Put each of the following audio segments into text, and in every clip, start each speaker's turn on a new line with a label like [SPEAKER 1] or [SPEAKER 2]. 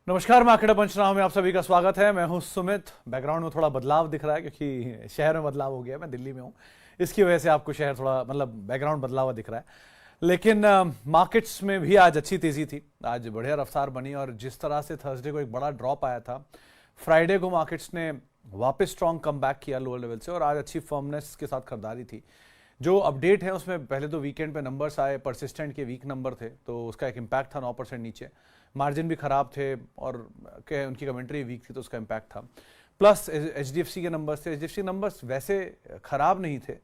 [SPEAKER 1] नमस्कार, मार्केट पंचनामा में आप सभी का स्वागत है। मैं हूं सुमित। बैकग्राउंड में थोड़ा बदलाव दिख रहा है क्योंकि शहर में बदलाव हो गया है। मैं दिल्ली में हूं, इसकी वजह से आपको शहर थोड़ा बैकग्राउंड बदलाव दिख रहा है। लेकिन मार्केट्स में भी आज अच्छी तेजी थी, आज बढ़िया रफ्तार बनी। और जिस तरह से थर्सडे को एक बड़ा ड्रॉप आया था, फ्राइडे को मार्केट्स ने वापस स्ट्रॉन्ग कम बैक किया लोअर लेवल से और आज अच्छी फर्मनेस के साथ खरीदारी थी। जो अपडेट है उसमें पहले तो वीकेंड पे नंबर्स आए, परसिस्टेंट के वीक नंबर थे तो उसका एक इम्पैक्ट था 9% नीचे। मार्जिन भी खराब थे और उनकी कमेंट्री वीक थी तो उसका इम्पैक्ट था। प्लस एचडीएफसी के नंबर्स थे। एचडीएफसी के नंबर्स वैसे खराब नहीं थे,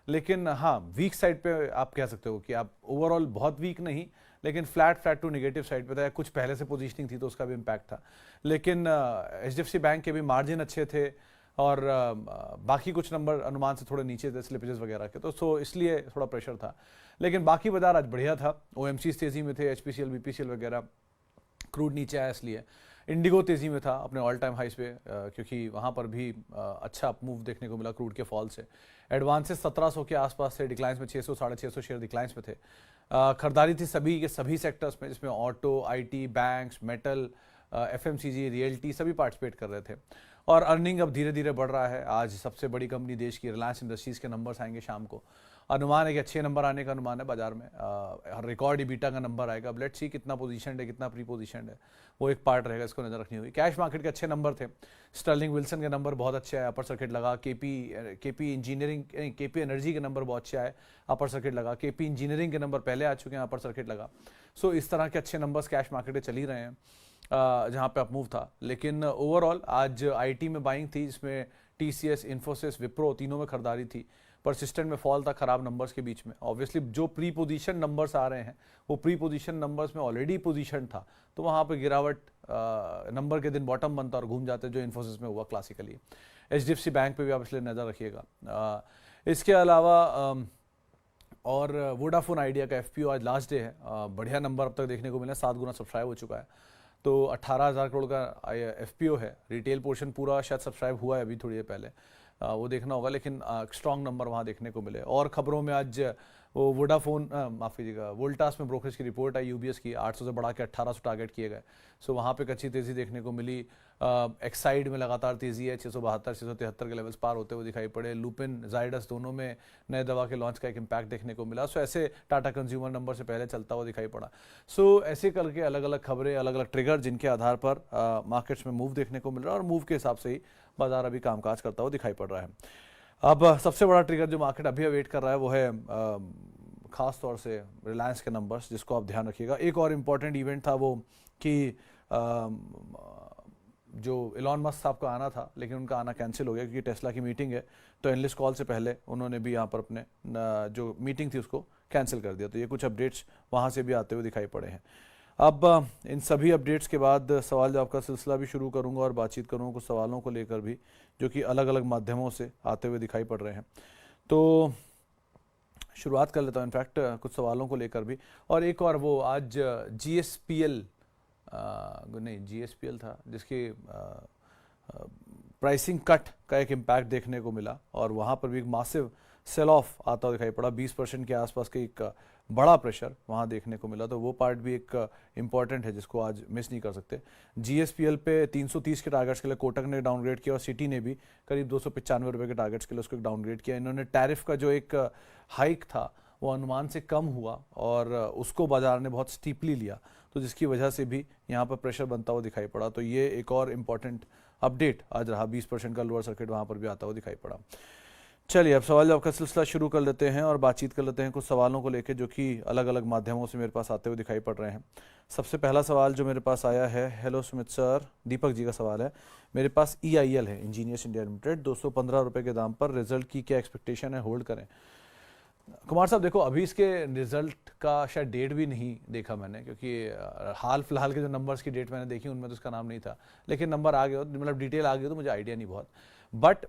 [SPEAKER 1] लेकिन हाँ वीक साइड पे आप कह सकते हो कि आप ओवरऑल बहुत वीक नहीं, लेकिन फ्लैट टू नेगेटिव साइड पे था। कुछ पहले से पोजीशनिंग थी तो उसका भी इम्पैक्ट था। लेकिन एचडीएफसी बैंक के भी मार्जिन अच्छे थे और बाकी कुछ नंबर अनुमान से थोड़े नीचे थे, स्लिपेजेस वगैरह के, तो इसलिए थोड़ा प्रेशर था। लेकिन बाकी बाजार आज बढ़िया था। ओएमसी तेजी में थे, एचपीसीएल बीपीसीएल वगैरह। क्रूड नीचे आया इसलिए। इंडिगो तेजी में था अपने ऑल टाइम हाइस पे, क्योंकि वहाँ पर भी अच्छा अप मूव देखने को मिला क्रूड के फॉल से। एडवांसेस 1700 के आसपास थे, डिक्लाइंस में 600 650 शेयर डिक्लाइंस में थे। खरीदारी थी सभी के सभी सेक्टर्स में, जिसमें auto, IT, banks, metal, FMCG, realty सभी पार्टिसिपेट कर रहे थे। और अर्निंग अब धीरे धीरे बढ़ रहा है। आज सबसे बड़ी कंपनी देश की रिलायंस इंडस्ट्रीज के नंबर्स आएंगे शाम को। अनुमान है कि अच्छे नंबर आने का अनुमान है बाजार में। रिकॉर्ड ईबीटा का नंबर आएगा। अब लेट्स सी कितना पोजीशन है, कितना प्री पोजीशन है, वो एक पार्ट रहेगा, इसको नजर रखनी होगी। कैश मार्केट के अच्छे नंबर थे। स्टर्लिंग विल्सन के नंबर बहुत अच्छे आए, अपर सर्किट लगा। केपी इंजीनियरिंग, केपी एनर्जी के नंबर बहुत अच्छे आए, अपर सर्किट लगा। केपी इंजीनियरिंग के नंबर पहले आ चुके हैं, अपर सर्किट लगा। सो इस तरह के अच्छे नंबर्स कैश मार्केट में चल ही रहे हैं, जहाँ पे अप मूव था। लेकिन ओवरऑल आज आईटी में बाइंग थी, जिसमें टीसीएस, इन्फोसिस, विप्रो तीनों में खरीदारी थी। परसिस्टेंट में फॉल था खराब नंबर्स के बीच में। ऑब्वियसली जो प्री पोजीशन नंबर्स आ रहे हैं वो प्री पोजीशन नंबर्स में ऑलरेडी पोजीशन था, तो वहाँ पे गिरावट नंबर के दिन बॉटम बनता और घूम जाते, जो इन्फोसिस में हुआ क्लासिकली। एचडीएफसी बैंक पे भी आप इसलिए नज़र रखिएगा। इसके अलावा और वोडाफोन आइडिया का एफपीओ आज लास्ट डे है। बढ़िया नंबर अब तक देखने को मिला, 7 गुना सब्सक्राइब हो चुका है। तो 18,000 करोड़ का एफपीओ है। रिटेल पोर्शन पूरा शायद सब्सक्राइब हुआ है अभी थोड़ी देर पहले, वो देखना होगा। लेकिन स्ट्रॉन्ग नंबर वहाँ देखने को मिले। और खबरों में आज वो वोडाफोन, माफ़ कीजिएगा, वोल्टास में ब्रोकरेज की रिपोर्ट आई यूबीएस की। 800 से बढ़ा के 1800 टारगेट किए गए। सो वहाँ पे अच्छी तेज़ी देखने को मिली। एक्साइड में लगातार तेज़ी है, 672 673 के लेवल्स पार होते हुए दिखाई पड़े। लुपिन, जाइडस दोनों में नए दवा के लॉन्च का एक इम्पैक्ट देखने को मिला। सो ऐसे टाटा कंज्यूमर नंबर से पहले चलता हुआ दिखाई पड़ा। सो ऐसे करके अलग अलग खबरें, अलग अलग ट्रिगर, जिनके आधार पर मार्केट्स में मूव देखने को मिल रहा है और मूव के हिसाब से ही बाजार अभी कामकाज करता हुआ दिखाई पड़ रहा है। अब सबसे बड़ा ट्रिगर जो मार्केट अभी अवेट कर रहा है वो है खास तौर से रिलायंस के नंबर्स, जिसको आप ध्यान रखिएगा। एक और इम्पॉर्टेंट इवेंट था वो कि जो इलॉन मस्क साहब का आना था, लेकिन उनका आना कैंसिल हो गया क्योंकि टेस्ला की मीटिंग है। तो एनालिस्ट कॉल से पहले उन्होंने भी यहाँ पर अपने जो मीटिंग थी उसको कैंसिल कर दिया। तो ये कुछ अपडेट्स वहाँ से भी आते हुए दिखाई पड़े हैं। अब इन सभी अपडेट्स के बाद सवाल जवाब का सिलसिला भी शुरू करूंगा और बातचीत करूंगा कुछ सवालों को लेकर भी, जो कि अलग अलग माध्यमों से आते हुए दिखाई पड़ रहे हैं। तो शुरुआत कर लेता हूँ इनफैक्ट कुछ सवालों को लेकर भी। और एक और वो आज जीएसपीएल, नहीं जीएसपीएल था, जिसकी प्राइसिंग कट का एक इम्पैक्ट देखने को मिला और वहाँ पर भी एक मासिव सेल ऑफ आता हुआ दिखाई पड़ा। 20% के आसपास के एक बड़ा प्रेशर वहाँ देखने को मिला। तो वो पार्ट भी एक इम्पॉर्टेंट है जिसको आज मिस नहीं कर सकते। जीएसपीएल पे 330 के टारगेट्स के लिए कोटक ने डाउनग्रेड किया और सिटी ने भी करीब 295 रुपये के टारगेट्स के लिए उसको डाउनग्रेड किया। इन्होंने टैरिफ का जो एक हाइक था वो अनुमान से कम हुआ और उसको बाजार ने बहुत स्टीपली लिया, तो जिसकी वजह से भी यहाँ पर प्रेशर बनता हुआ दिखाई पड़ा। तो ये एक और इम्पॉर्टेंट अपडेट आज रहा। 20% का लोअर सर्किट वहाँ पर भी आता हुआ दिखाई पड़ा। चलिए अब सवाल जवाब का सिलसिला शुरू कर लेते हैं और बातचीत कर लेते हैं कुछ सवालों को लेकर, जो कि अलग अलग माध्यमों से मेरे पास आते हुए दिखाई पड़ रहे हैं। सबसे पहला सवाल जो मेरे पास आया है, हेलो सुमित सर, दीपक जी का सवाल है। मेरे पास EIL है, इंजीनियर्स इंडिया लिमिटेड, 215 रुपये के दाम पर। रिजल्ट की क्या एक्सपेक्टेशन है, होल्ड करें? कुमार साहब देखो, अभी इसके रिजल्ट का शायद डेट भी नहीं देखा मैंने, क्योंकि हाल फिलहाल के जो नंबर्स की डेट मैंने देखी उनमें तो उसका नाम नहीं था। लेकिन नंबर आ गया, डिटेल आ गई तो मुझे आइडिया नहीं बहुत। But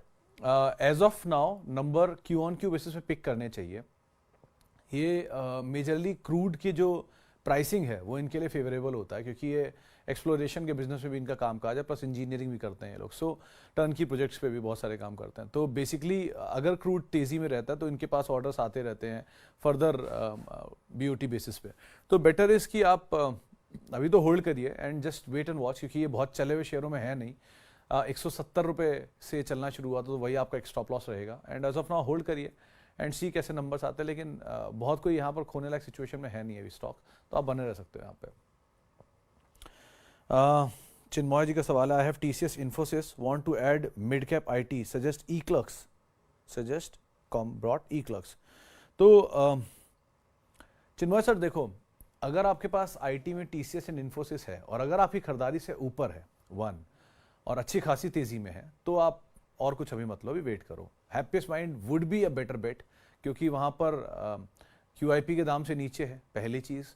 [SPEAKER 1] as of now number queue on queue basis पे पिक करने चाहिए। ये मेजरली क्रूड की जो प्राइसिंग है वो इनके लिए फेवरेबल होता है, क्योंकि ये एक्सप्लोरेशन के बिजनेस में भी इनका काम काज है, प्लस इंजीनियरिंग भी करते हैं ये लोग। सो टर्न की प्रोजेक्ट्स पे भी बहुत सारे काम करते हैं। तो बेसिकली अगर क्रूड तेज़ी में रहता है तो इनके पास ऑर्डर्स आते रहते हैं फर्दर BOT बेसिस पे। तो बेटर इज़ कि आप अभी तो होल्ड करिए and just wait and watch, क्योंकि ये बहुत चले हुए शेयरों में है नहीं। 170 रुपये से चलना शुरू हुआ तो वही आपका एक स्टॉप लॉस रहेगा। And as of now hold करिए एंड सी कैसे नंबर्स आते हैं, लेकिन बहुत कोई यहाँ पर खोने लायक सिचुएशन में है नहीं अभी स्टॉक, तो आप बने रह सकते हो यहाँ पे। चिन्मय जी का सवाल है, I have TCS Infosys, want to add mid cap IT, suggest e clerks, suggest brought e clerks. तो चिन्मय सर देखो, अगर आपके पास आईटी में टीसीएस एंड इन्फोसिस है और अगर आपकी खरीदारी से ऊपर है वन और अच्छी खासी तेजी में है, तो आप और कुछ अभी मतलब भी वेट करो। Happiest Mind would be a better bet, क्योंकि वहाँ पर क्यूआईपी के दाम से नीचे है, पहली चीज़,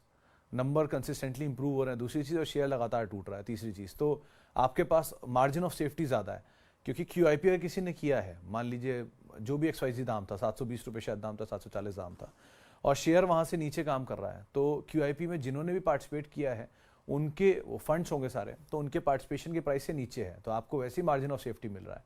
[SPEAKER 1] नंबर कंसिस्टेंटली इंप्रूव हो रहे हैं, दूसरी चीज़, और शेयर लगातार टूट रहा है, तीसरी चीज़। तो आपके पास मार्जिन ऑफ सेफ्टी ज़्यादा है, क्योंकि क्यूआईपी अगर किसी ने किया है, मान लीजिए जो भी XYZ दाम था, 720 रुपये शायद दाम था, 740 दाम था, और शेयर वहाँ से नीचे काम कर रहा है, तो क्यूआईपी में जिन्होंने भी पार्टिसिपेट किया है उनके वो फंड्स होंगे सारे, तो उनके पार्टिसिपेशन के प्राइस से नीचे है, तो आपको वैसे ही मार्जिन ऑफ सेफ्टी मिल रहा है।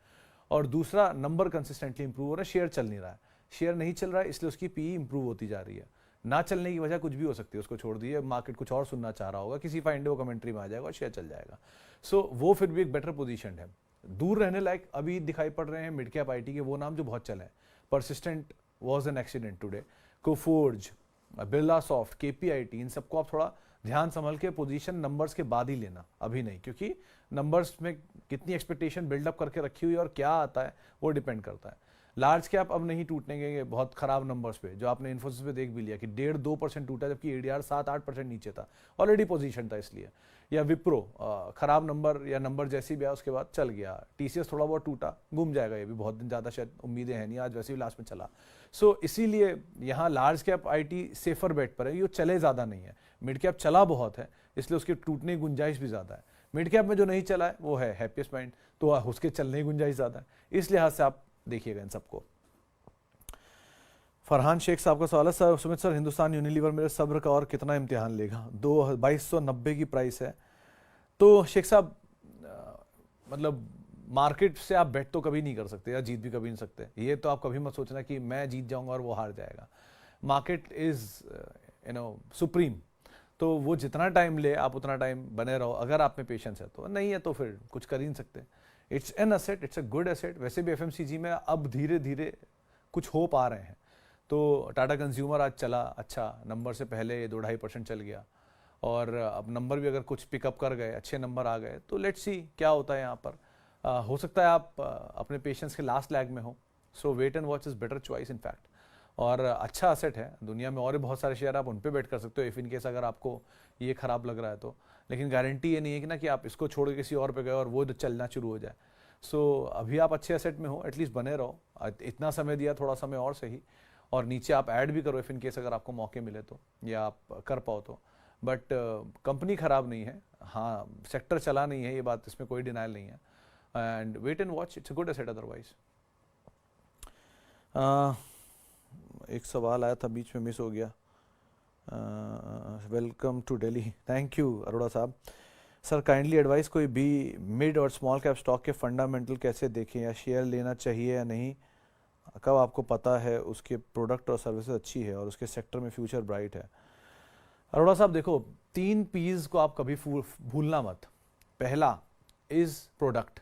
[SPEAKER 1] और दूसरा, नंबर कंसिस्टेंटली इंप्रूव हो रहा है, शेयर चल नहीं रहा है, शेयर नहीं चल रहा है, इसलिए उसकी पीई इंप्रूव होती जा रही है। ना चलने की वजह कुछ भी हो सकती है, उसको छोड़ दिए, मार्केट कुछ और सुनना चाह रहा होगा, किसी फाइंडे वो कमेंट्री में आ जाएगा और शेयर चल जाएगा। सो वो फिर भी एक बेटर पोजीशन है। दूर रहने लायक अभी दिखाई पड़ रहे हैं मिड कैप आईटी के वो नाम जो बहुत चले हैं। Persistent was an accident today, Coforge, Birla Soft, KPIT, इन सबको आप थोड़ा ध्यान संभल के पोजीशन नंबर्स के बाद ही लेना, अभी नहीं, क्योंकि नंबर्स में कितनी एक्सपेक्टेशन बिल्डअप करके रखी हुई है और क्या आता है वो डिपेंड करता है। लार्ज कैप अब नहीं टूटने के बहुत खराब नंबर्स पे, जो आपने इन्फोसिस पे देख भी लिया कि 1.5-2% टूटा, जबकि एडीआर 7-8% नीचे था, ऑलरेडी पोजीशन था इसलिए। या विप्रो खराब नंबर या नंबर जैसी भी आया उसके बाद चल गया। टीसीएस थोड़ा बहुत टूटा, घूम जाएगा ये भी, बहुत दिन ज़्यादा शायद उम्मीदें हैं नहीं, आज वैसे भी लास्ट में चला। सो इसीलिए यहाँ लार्ज कैप आईटी सेफर बेट पर है, ये चले ज़्यादा नहीं है। मिड कैप चला बहुत है, इसलिए उसकी टूटने की गुंजाइश भी ज़्यादा है। मिड कैप में जो नहीं चला है वो है हैप्पीएस्ट माइंड, तो उसके चलने की गुंजाइश ज़्यादा है, इस लिहाज से आप देखिएगा इन सबको। फरहान शेख साहब का सवाल है, sir Sumit sir, Hindustan Unilever मेरे सब्र का और कितना इम्तिहान लेगा? 2290 की प्राइस है। तो शेख साहब मतलब मार्केट से आप बेट तो कभी नहीं कर सकते या जीत भी कभी नहीं सकते, ये तो आप कभी मत सोचना कि मैं जीत जाऊंगा और वो हार जाएगा। मार्केट इज सुप्रीम, तो वो जितना टाइम ले आप उतना टाइम बने रहो, अगर आप में पेशेंस है तो। नहीं है तो फिर कुछ कर ही नहीं सकते। It's an asset, it's a good asset. वैसे भी एफएमसीजी में अब धीरे धीरे कुछ होप आ रहे हैं, तो टाटा कंज्यूमर आज चला अच्छा, नंबर से पहले 2-2.5% चल गया, और अब नंबर भी अगर कुछ पिकअप कर गए, अच्छे नंबर आ गए, तो लेट्स सी क्या होता है यहाँ पर। हो सकता है आप अपने पेशेंस के लास्ट लैग में हो, so wait and watch is better choice in fact. और अच्छा एसेट है, दुनिया में और भी बहुत सारे शेयर आप उन पे बेट कर सकते हो इफ इन केस अगर आपको ये खराब लग रहा है तो। लेकिन गारंटी ये नहीं है कि ना कि आप इसको छोड़ के किसी और पे गए और वो चलना शुरू हो जाए। सो अभी आप अच्छे एसेट में हो, एटलीस्ट बने रहो, इतना समय दिया, थोड़ा समय और सही, और नीचे आप ऐड भी करो इफ इन केस अगर आपको मौके मिले तो, या आप कर पाओ तो। बट कंपनी खराब नहीं है, हाँ सेक्टर चला नहीं है, ये बात इसमें कोई डिनाइल नहीं है। And wait and watch, it's a good asset otherwise. एक सवाल आया था बीच में, मिस हो गया। Welcome to Delhi, thank you Arora साहब। सर काइंडली एडवाइस, कोई भी मिड और स्मॉल कैप स्टॉक के फंडामेंटल कैसे देखें, या शेयर लेना चाहिए या नहीं, कब आपको पता है उसके प्रोडक्ट और सर्विसेज अच्छी है और उसके सेक्टर में फ्यूचर ब्राइट है? अरोड़ा साहब देखो, 3 पीज को आप कभी भूलना मत। पहला इज प्रोडक्ट,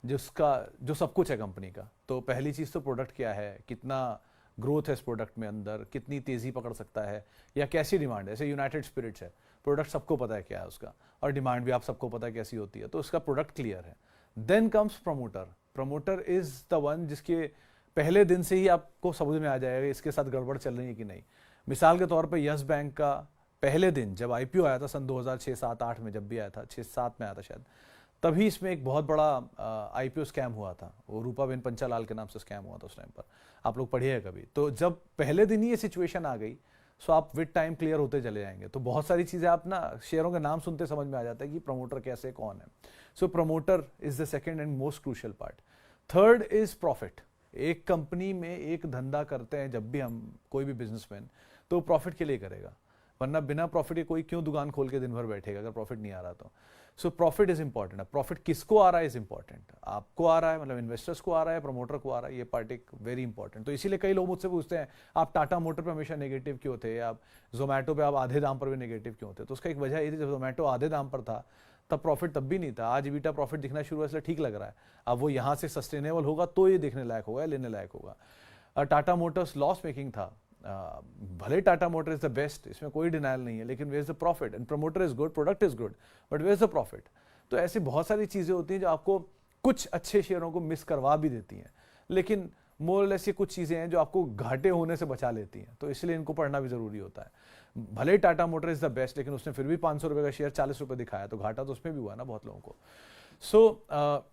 [SPEAKER 1] जो सब कुछ है कंपनी का। तो पहली चीज तो प्रोडक्ट क्या है, कितना ग्रोथ है इस प्रोडक्ट में, अंदर कितनी तेजी पकड़ सकता है, या कैसी डिमांड है। जैसे यूनाइटेड स्पिरिट्स है, प्रोडक्ट सबको पता है क्या है उसका, और डिमांड भी आप सबको पता है कैसी होती है, तो उसका प्रोडक्ट क्लियर है। Then comes promoter. Promoter is the one जिसके पहले दिन से ही आपको समझ में आ जाएगा इसके साथ गड़बड़ चल रही है कि नहीं। मिसाल के तौर पे यस बैंक का पहले दिन जब आईपीओ आया था सन 2006, 7, 8 में, जब भी आया था, 6-7 में आया था शायद, तभी इसमें एक बहुत बड़ा आईपीओ स्कैम हुआ था। वो रूपाबेन पंचालाल के नाम से स्कैम हुआ था उस टाइम पर, आप लोग पढ़िए कभी। तो जब पहले दिन ही ये सिचुएशन आ गई, सो आप विद टाइम क्लियर होते चले जाएंगे। तो बहुत सारी चीज़ें आप ना शेयरों के नाम सुनते समझ में आ जाता है कि प्रमोटर कैसे, कौन है। So promoter is the second and most crucial part. Third is profit. एक कंपनी में एक धंधा करते हैं जब भी हम, कोई भी बिजनेसमैन, तो प्रॉफिट के लिए करेगा, वरना बिना प्रॉफिट के कोई क्यों दुकान खोल के दिन भर बैठेगा अगर प्रॉफिट नहीं आ रहा तो। सो प्रॉफिट इज इंपॉर्टेंट है। प्रॉफिट किसको आ रहा है इज इंपॉर्टेंट, आपको आ रहा है मतलब इन्वेस्टर्स को आ रहा है, प्रमोटर को आ रहा है, ये पार्ट एक वेरी इंपॉर्टेंट। तो इसीलिए कई लोग मुझसे पूछते हैं आप टाटा मोटर पे हमेशा नेगेटिव क्यों थे, आप जोमेटो पे आप आधे दाम पर भी नेगेटिव क्यों थे। तो उसका एक वजह ये थी, जब जोमेटो आधे दाम पर था तब प्रॉफिट तब भी नहीं था। आज EBITDA प्रॉफिट दिखना शुरू हुआ इसलिए ठीक लग रहा है। अब वो यहाँ से सस्टेनेबल होगा तो ये देखने लायक होगा, लेने लायक होगा। टाटा मोटर्स लॉस मेकिंग था, भले Tata motor is the best, इसमें कोई डिनाइल नहीं है, लेकिन where is the profit, and promoter is good, product is good, but where is the profit. तो ऐसी बहुत सारी चीजें होती हैं जो आपको कुछ अच्छे शेयरों को मिस करवा भी देती हैं, लेकिन मोर लेस ये कुछ चीजें हैं जो आपको घाटे होने से बचा लेती हैं, तो इसलिए इनको पढ़ना भी जरूरी होता है। भले ही Tata motor is the best, लेकिन उसने फिर भी 500 रुपए का शेयर 40 रुपए दिखाया, तो घाटा तो उसमें भी हुआ ना बहुत लोगों को।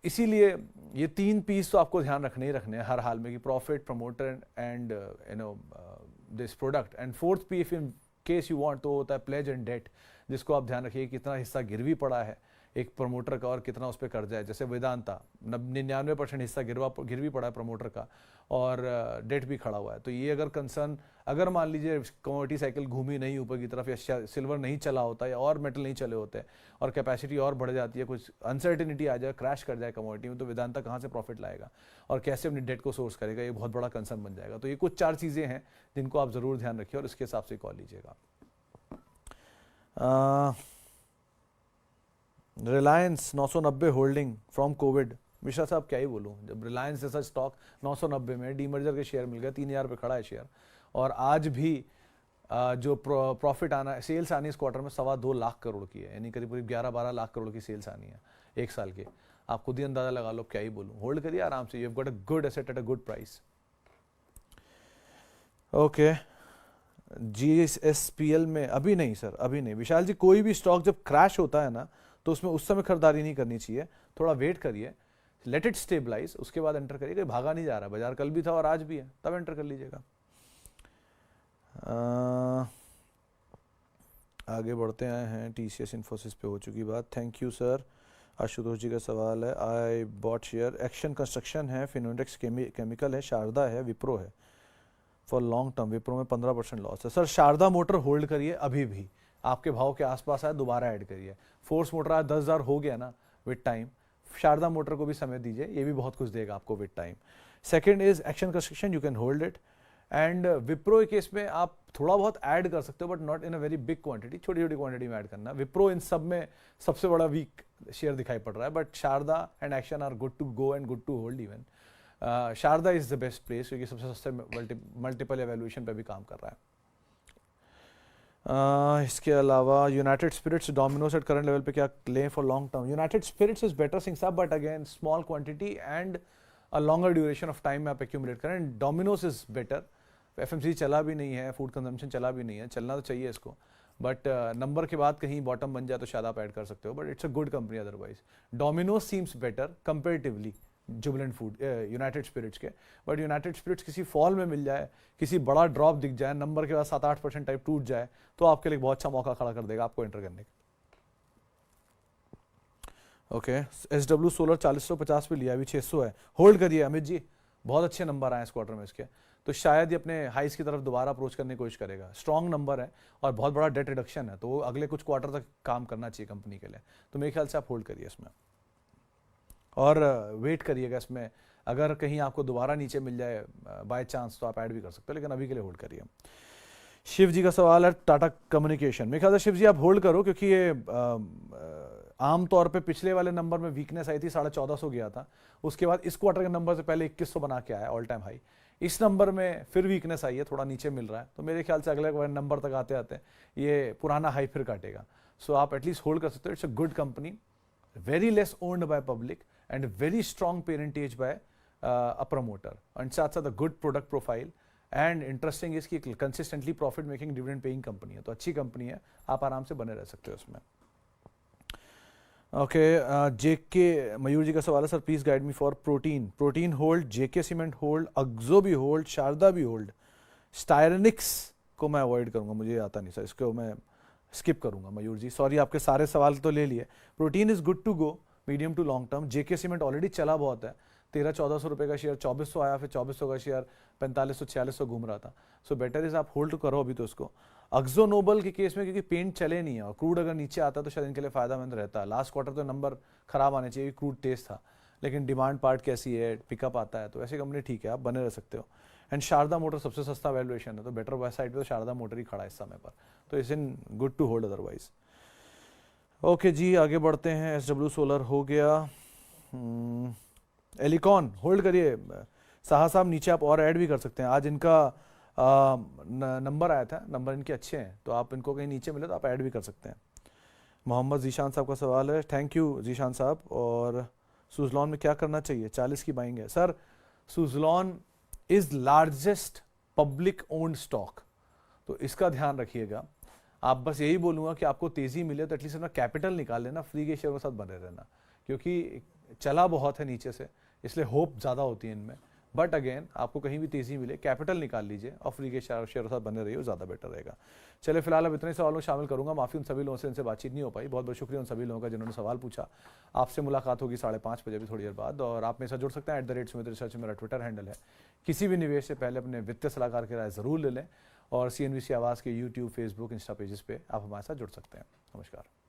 [SPEAKER 1] इसीलिए ये 3 पीस तो आपको ध्यान रखने ही रखने हैं हर हाल में, कि profit, promoter and this product. And 4th P, if in case you want, तो होता है प्लेज एंड डेट, जिसको आप ध्यान रखिए कितना हिस्सा गिरवी पड़ा है एक प्रमोटर का और कितना उस पर कर्जा है। जैसे वेदांता 99% हिस्सा गिरवी पड़ा है प्रमोटर का, और डेट भी खड़ा हुआ है। तो ये अगर कंसर्न, अगर मान लीजिए कमोडिटी साइकिल घूमी नहीं ऊपर की तरफ, या सिल्वर नहीं चला होता या और मेटल नहीं चले होते और कैपेसिटी और बढ़ जाती है, कुछ अनसर्टिनिटी आ जाए, क्रैश कर जाए कमोडिटी में, तो वेदांता कहाँ से प्रॉफिट लाएगा और कैसे अपनी डेट को सोर्स करेगा, ये बहुत बड़ा कंसर्न बन जाएगा। तो ये कुछ 4 चीज़ें हैं जिनको आप ज़रूर ध्यान रखिए और इसके हिसाब से कॉल लीजिएगा। Reliance 990 holding from Covid. Mishra साहब क्या ही बोलूँ, जब रिलायंस जैसा स्टॉक 990 में डीमर्जर के शेयर मिल गया, 3000 पे खड़ा है शेयर, और आज भी जो प्रॉफिट आना, सेल्स आनी इस क्वार्टर में 2.25 लाख करोड़ की है, यानी करीब 11-12 लाख करोड़ की सेल्स आनी है एक साल के। आप खुद ही अंदाजा लगा लो, क्या ही बोलूँ, होल्ड करिए आराम से, you have got a good asset at a good price. Okay, GSPL में अभी नहीं सर, अभी नहीं विशाल जी। कोई भी स्टॉक जब क्रैश होता है ना, तो उसमें उस समय खरीदारी नहीं करनी चाहिए, थोड़ा वेट करिए, लेट इट स्टेबलाइज, उसके बाद एंटर करिए। भागा नहीं जा रहा, बाजार कल भी था और आज भी है, तब एंटर कर लीजिएगा। आगे बढ़ते आए हैं, TCS इन्फोसिस पे हो चुकी बात, थैंक यू सर। आशुतोष जी का सवाल है, I bought share, action construction है, फिनोलेक्स केमिकल है, शारदा है, विप्रो है फॉर लॉन्ग टर्म। विप्रो में 15% लॉस है सर। शारदा मोटर होल्ड करिए, अभी भी आपके भाव के आसपास आए दोबारा ऐड करिए। फोर्स मोटर आज 10,000 हो गया ना विद टाइम, शारदा मोटर को भी समय दीजिए, ये भी बहुत कुछ देगा आपको with time. Second is action construction, you can hold it. And Wipro के केस में आप थोड़ा बहुत ऐड कर सकते हो, but not in a very big quantity, छोटी छोटी क्वांटिटी में ऐड करना। विप्रो इन सब में सबसे बड़ा वीक शेयर दिखाई पड़ रहा है, but Sharda and action are good to go and good to hold even. Sharda is the best place, क्योंकि सबसे सस्ते मल्टीपल एवेल्यूएशन पे भी काम कर रहा है। इसके अलावा united spirits, Domino's at current level पे क्या लें for long term? United spirits is better Singh साहब, but again small quantity and a longer duration of time में आप एक्यूमुलेट करें। डोमिनोज इज बेटर, FMCG चला भी नहीं है, फूड कंजम्पशन चला भी नहीं है, चलना तो चाहिए इसको, बट नंबर के बाद कहीं बॉटम बन जाए तो शायद आप ऐड कर सकते हो, but it's a good company otherwise. Domino's seems better comparatively Jubilant food, United Spirits के, बट यूनाइटेड स्पिरिट्स किसी फॉल में मिल जाए, किसी बड़ा ड्रॉप दिख जाए, नंबर के बाद 7-8% टाइप टूट जाए, तो आपके लिए बहुत अच्छा मौका खड़ा कर देगा आपको एंटर करने का। ओके, SW सोलर 4050 पे लिया, अभी 600 है, होल्ड करिए अमित जी, बहुत अच्छे नंबर आए इस क्वार्टर में इसके, तो शायद ये अपने हाइस की तरफ दोबारा अप्रोच करने की कोशिश करेगा। स्ट्रॉन्ग नंबर है और बहुत बड़ा डेट रिडक्शन है, तो वो अगले कुछ क्वार्टर तक काम करना चाहिए कंपनी के लिए, तो मेरे ख्याल से आप होल्ड करिए इसमें और वेट करिएगा इसमें। अगर कहीं आपको दोबारा नीचे मिल जाए बाय चांस तो आप ऐड भी कर सकते हो, लेकिन अभी के लिए होल्ड करिए। शिव जी का सवाल है टाटा कम्युनिकेशन, मेरे ख्याल से शिव जी आप होल्ड करो, क्योंकि ये आमतौर पे पिछले वाले नंबर में वीकनेस आई थी, 1450 गया था, उसके बाद इस क्वार्टर के नंबर से पहले 2100 बना के आया ऑल टाइम हाई, इस नंबर में फिर वीकनेस आई है, थोड़ा नीचे मिल रहा है, तो मेरे ख्याल से अगले नंबर तक आते आते ये पुराना हाई फिर काटेगा, सो आप एटलीस्ट होल्ड कर सकते हो। It's a good company, very less owned by public and very strong parentage by a promoter, and साथ साथ a good product profile and interesting is कि consistently profit making dividend paying company है, तो अच्छी company है, आप आराम से बने रह सकते हो उसमें। ओके, JK मयूर जी का सवाल है, sir please guide me for Protean hold, JK cement hold, Akzo भी होल्ड, शारदा भी होल्ड, स्टायरनिक्स को मैं अवॉइड करूंगा, मुझे आता नहीं सर, इसको मैं स्किप करूंगा मयूर जी, सॉरी, आपके सारे सवाल तो ले लिए। Protein is good to go medium to long term, JK cement already चला बहुत है, 1300-1400 रुपये का शेयर 2400 आया, फिर 2400 का शेयर 4500-4600 घूम रहा था। सो बेटर इज आप होल्ड करो अभी तो इसको। अक्जो नोबल के केस में क्योंकि पेंट चले नहीं है और क्रूड अगर नीचे आता तो शायद इनके लिए फायदामंद रहता है। लास्ट क्वार्टर तो नंबर खराब आने चाहिए, क्रूड तेज था, लेकिन डिमांड पार्ट कैसी है, पिकअप आता है, तो ऐसी कंपनी ठीक है, आप बने रह सकते हो। एंड शारदा मोटर सबसे सस्ता वैल्यूएशन है, तो बेटर वेस्ट साइड पे तो शारदा मोटर ही खड़ा है इस समय पर, तो is in good to hold otherwise. Okay जी, आगे बढ़ते हैं। SW सोलर हो गया। एलिकॉन होल्ड करिए साहा साहब, नीचे आप और ऐड भी कर सकते हैं। आज इनका नंबर आया था, नंबर इनके अच्छे हैं, तो आप इनको कहीं नीचे मिले तो आप ऐड भी कर सकते हैं। मोहम्मद जीशान साहब का सवाल है, थैंक यू जीशान साहब। और सुजलॉन में क्या करना चाहिए? 40 की बाइंग है sir. Suzlon is largest public owned stock, तो इसका ध्यान रखिएगा। आप बस यही बोलूँगा कि आपको तेज़ी मिले तो एटलीस्ट अपना कैपिटल निकाल लेना, फ्री के शेयर के साथ बने रहना, क्योंकि चला बहुत है नीचे से, इसलिए होप ज़्यादा होती है इनमें। बट अगेन आपको कहीं भी तेज़ी मिले कैपिटल निकाल लीजिए और फ्री के शेयर के साथ बने रहिए, ज़्यादा बेटर रहेगा। चलिए फिलहाल अब इतने सवालों शामिल करूँगा, माफ़ी उन सभी लोगों से इनसे बातचीत नहीं हो पाई। बहुत बहुत शुक्रिया उन सभी लोगों का जिन्होंने सवाल पूछा। आपसे मुलाकात होगी 5:30 बजे भी थोड़ी देर बाद, और आप मेरे साथ जुड़ सकते हैं। @सुमित रिसर्च मेरा ट्विटर हैंडल है। किसी भी निवेश से पहले अपने वित्तीय सलाहकार की राय ज़रूर ले लें, और CNBC आवाज़ के YouTube, Facebook, इंस्टा पेजेस पे आप हमारे साथ जुड़ सकते हैं। नमस्कार।